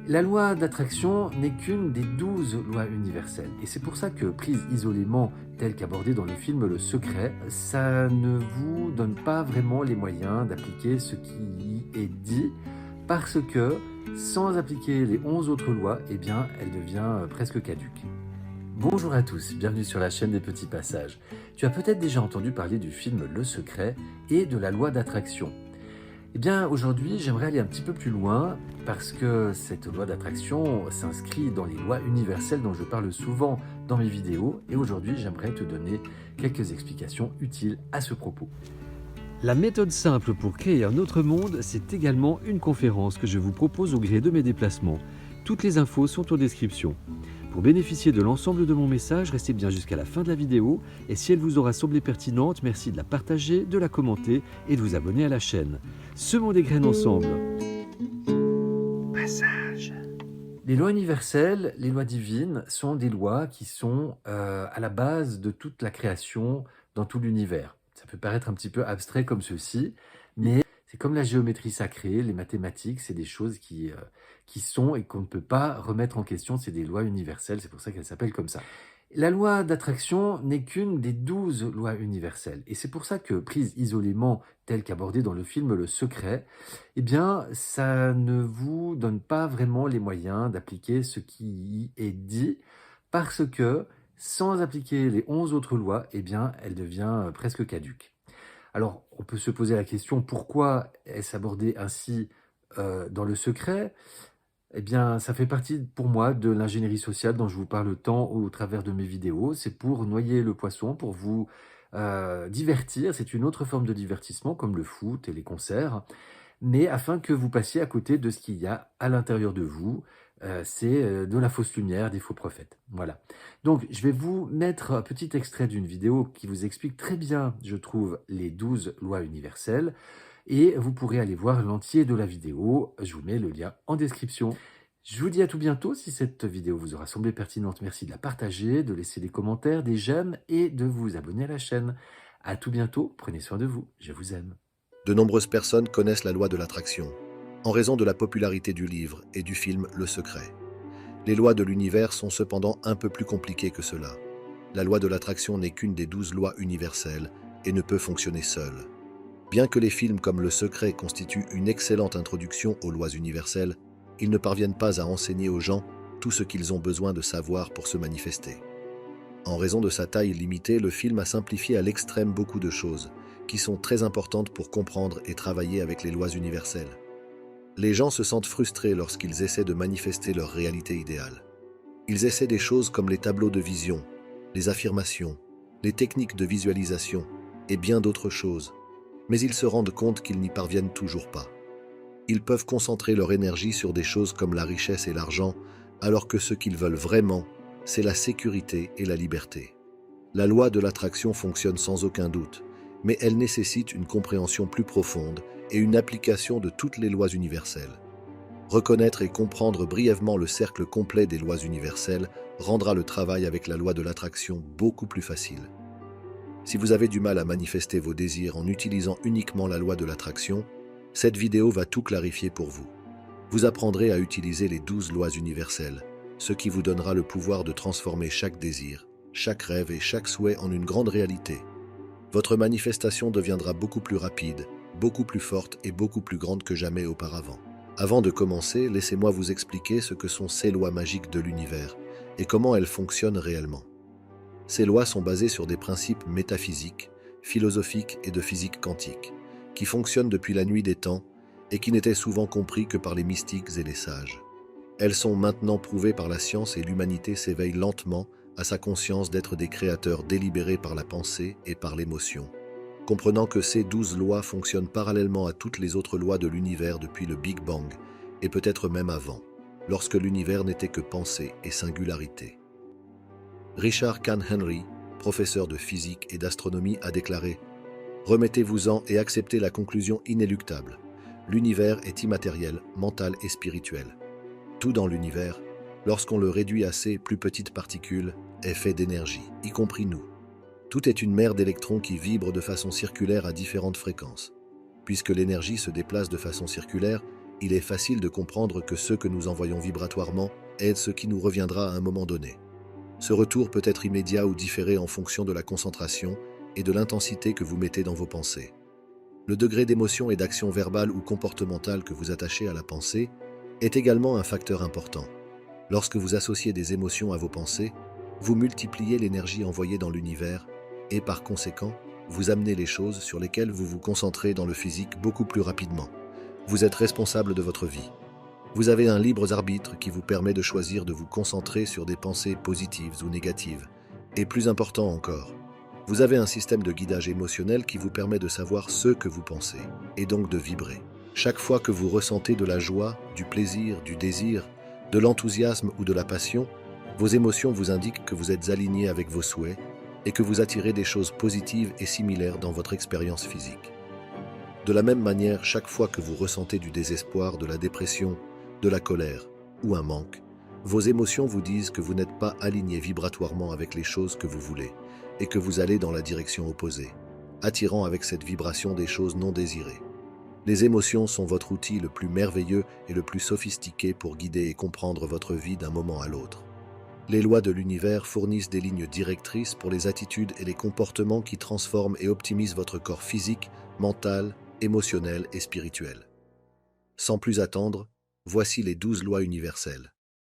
La loi d'attraction n'est qu'une des 12 lois universelles. Et c'est pour ça que, prise isolément, telle qu'abordée dans le film Le Secret, ça ne vous donne pas vraiment les moyens d'appliquer ce qui y est dit, parce que, sans appliquer les 11 autres lois, eh bien, elle devient presque caduque. Bonjour à tous, bienvenue sur la chaîne des petits passages. Tu as peut-être déjà entendu parler du film Le Secret et de la loi d'attraction. Eh bien, aujourd'hui, j'aimerais aller un petit peu plus loin parce que cette loi d'attraction s'inscrit dans les lois universelles dont je parle souvent dans mes vidéos et aujourd'hui, j'aimerais te donner quelques explications utiles à ce propos. La méthode simple pour créer un autre monde, c'est également une conférence que je vous propose au gré de mes déplacements. Toutes les infos sont en description. Pour bénéficier de l'ensemble de mon message, restez bien jusqu'à la fin de la vidéo et si elle vous aura semblé pertinente, merci de la partager, de la commenter et de vous abonner à la chaîne. Semons des graines ensemble. Passage. Les lois universelles, les lois divines, sont des lois qui sont à la base de toute la création dans tout l'univers. Ça peut paraître un petit peu abstrait comme ceci, mais c'est comme la géométrie sacrée, les mathématiques, c'est des choses qui sont et qu'on ne peut pas remettre en question, c'est des lois universelles, c'est pour ça qu'elles s'appellent comme ça. La loi d'attraction n'est qu'une des 12 lois universelles. Et c'est pour ça que, prise isolément, telle qu'abordée dans le film Le Secret, eh bien, ça ne vous donne pas vraiment les moyens d'appliquer ce qui y est dit, parce que, sans appliquer les 11 autres lois, eh bien, elle devient presque caduque. Alors, on peut se poser la question, pourquoi est-ce abordé ainsi dans Le Secret ? Eh bien, ça fait partie pour moi de l'ingénierie sociale dont je vous parle tant au travers de mes vidéos. C'est pour noyer le poisson, pour vous divertir. C'est une autre forme de divertissement comme le foot et les concerts, mais afin que vous passiez à côté de ce qu'il y a à l'intérieur de vous. C'est de la fausse lumière, des faux prophètes. Voilà. Donc, je vais vous mettre un petit extrait d'une vidéo qui vous explique très bien, je trouve, les 12 lois universelles. Et vous pourrez aller voir l'entier de la vidéo. Je vous mets le lien en description. Je vous dis à tout bientôt. Si cette vidéo vous aura semblé pertinente, merci de la partager, de laisser des commentaires, des j'aime et de vous abonner à la chaîne. À tout bientôt. Prenez soin de vous. Je vous aime. De nombreuses personnes connaissent la loi de l'attraction, en raison de la popularité du livre et du film Le Secret. Les lois de l'univers sont cependant un peu plus compliquées que cela. La loi de l'attraction n'est qu'une des 12 lois universelles et ne peut fonctionner seule. Bien que les films comme Le Secret constituent une excellente introduction aux lois universelles, ils ne parviennent pas à enseigner aux gens tout ce qu'ils ont besoin de savoir pour se manifester. En raison de sa taille limitée, le film a simplifié à l'extrême beaucoup de choses, qui sont très importantes pour comprendre et travailler avec les lois universelles. Les gens se sentent frustrés lorsqu'ils essaient de manifester leur réalité idéale. Ils essaient des choses comme les tableaux de vision, les affirmations, les techniques de visualisation et bien d'autres choses, mais ils se rendent compte qu'ils n'y parviennent toujours pas. Ils peuvent concentrer leur énergie sur des choses comme la richesse et l'argent, alors que ce qu'ils veulent vraiment, c'est la sécurité et la liberté. La loi de l'attraction fonctionne sans aucun doute, mais elle nécessite une compréhension plus profonde et une application de toutes les lois universelles. Reconnaître et comprendre brièvement le cercle complet des lois universelles rendra le travail avec la loi de l'attraction beaucoup plus facile. Si vous avez du mal à manifester vos désirs en utilisant uniquement la loi de l'attraction, cette vidéo va tout clarifier pour vous. Vous apprendrez à utiliser les 12 lois universelles, ce qui vous donnera le pouvoir de transformer chaque désir, chaque rêve et chaque souhait en une grande réalité. Votre manifestation deviendra beaucoup plus rapide, beaucoup plus forte et beaucoup plus grande que jamais auparavant. Avant de commencer, laissez-moi vous expliquer ce que sont ces lois magiques de l'univers et comment elles fonctionnent réellement. Ces lois sont basées sur des principes métaphysiques, philosophiques et de physique quantique, qui fonctionnent depuis la nuit des temps et qui n'étaient souvent compris que par les mystiques et les sages. Elles sont maintenant prouvées par la science et l'humanité s'éveille lentement à sa conscience d'être des créateurs délibérés par la pensée et par l'émotion, comprenant que ces 12 lois fonctionnent parallèlement à toutes les autres lois de l'univers depuis le Big Bang, et peut-être même avant, lorsque l'univers n'était que pensée et singularité. Richard Kahn Henry, professeur de physique et d'astronomie, a déclaré « Remettez-vous-en et acceptez la conclusion inéluctable. L'univers est immatériel, mental et spirituel. Tout dans l'univers, lorsqu'on le réduit à ses plus petites particules, est fait d'énergie, y compris nous. Tout est une mer d'électrons qui vibrent de façon circulaire à différentes fréquences. Puisque l'énergie se déplace de façon circulaire, il est facile de comprendre que ce que nous envoyons vibratoirement est ce qui nous reviendra à un moment donné. Ce retour peut être immédiat ou différé en fonction de la concentration et de l'intensité que vous mettez dans vos pensées. Le degré d'émotion et d'action verbale ou comportementale que vous attachez à la pensée est également un facteur important. Lorsque vous associez des émotions à vos pensées, vous multipliez l'énergie envoyée dans l'univers et par conséquent, vous amenez les choses sur lesquelles vous vous concentrez dans le physique beaucoup plus rapidement. Vous êtes responsable de votre vie. Vous avez un libre arbitre qui vous permet de choisir de vous concentrer sur des pensées positives ou négatives. Et plus important encore, vous avez un système de guidage émotionnel qui vous permet de savoir ce que vous pensez, et donc de vibrer. Chaque fois que vous ressentez de la joie, du plaisir, du désir, de l'enthousiasme ou de la passion, vos émotions vous indiquent que vous êtes aligné avec vos souhaits et que vous attirez des choses positives et similaires dans votre expérience physique. De la même manière, chaque fois que vous ressentez du désespoir, de la dépression, de la colère ou un manque, vos émotions vous disent que vous n'êtes pas aligné vibratoirement avec les choses que vous voulez et que vous allez dans la direction opposée, attirant avec cette vibration des choses non désirées. Les émotions sont votre outil le plus merveilleux et le plus sophistiqué pour guider et comprendre votre vie d'un moment à l'autre. Les lois de l'univers fournissent des lignes directrices pour les attitudes et les comportements qui transforment et optimisent votre corps physique, mental, émotionnel et spirituel. Sans plus attendre, voici les 12 lois universelles.